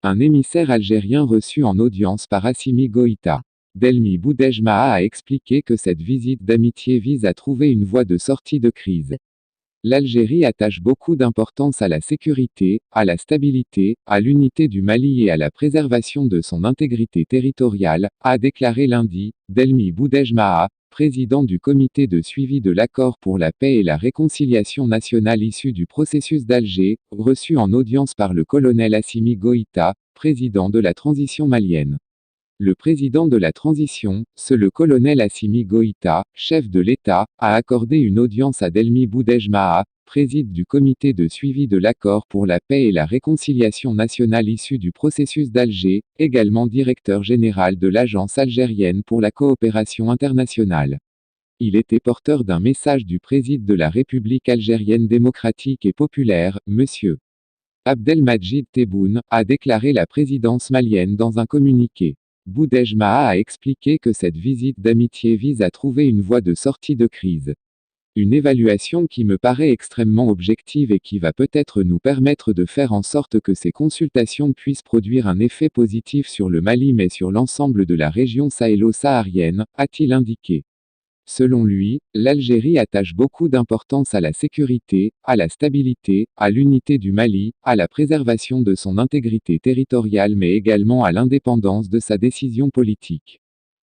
Un émissaire algérien reçu en audience par Assimi Goïta. Delmi Boudejmaha a expliqué que cette visite d'amitié vise à trouver une voie de sortie de crise. L'Algérie attache beaucoup d'importance à la sécurité, à la stabilité, à l'unité du Mali et à la préservation de son intégrité territoriale, a déclaré lundi Delmi Boudejmaha, président du comité de suivi de l'accord pour la paix et la réconciliation nationale issu du processus d'Alger, reçu en audience par le colonel Assimi Goïta, président de la transition malienne. Le président de la transition, le colonel Assimi Goïta, chef de l'État, a accordé une audience à Delmi Boudejmaha, président du comité de suivi de l'accord pour la paix et la réconciliation nationale issu du processus d'Alger, également directeur général de l'Agence algérienne pour la coopération internationale. Il était porteur d'un message du président de la République algérienne démocratique et populaire, M. Abdelmadjid Tebboune, a déclaré la présidence malienne dans un communiqué. Boudejmaha a expliqué que cette visite d'amitié vise à trouver une voie de sortie de crise. Une évaluation qui me paraît extrêmement objective et qui va peut-être nous permettre de faire en sorte que ces consultations puissent produire un effet positif sur le Mali mais sur l'ensemble de la région sahélo-saharienne, a-t-il indiqué. Selon lui, l'Algérie attache beaucoup d'importance à la sécurité, à la stabilité, à l'unité du Mali, à la préservation de son intégrité territoriale mais également à l'indépendance de sa décision politique.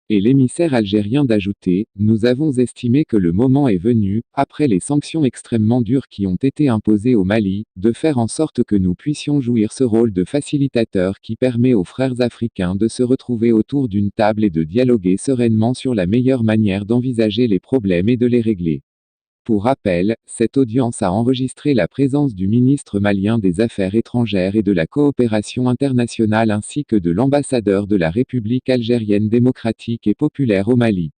Et l'émissaire algérien d'ajouter, nous avons estimé que le moment est venu, après les sanctions extrêmement dures qui ont été imposées au Mali, de faire en sorte que nous puissions jouir ce rôle de facilitateur qui permet aux frères africains de se retrouver autour d'une table et de dialoguer sereinement sur la meilleure manière d'envisager les problèmes et de les régler. Pour rappel, cette audience a enregistré la présence du ministre malien des Affaires étrangères et de la coopération internationale ainsi que de l'ambassadeur de la République algérienne démocratique et populaire au Mali.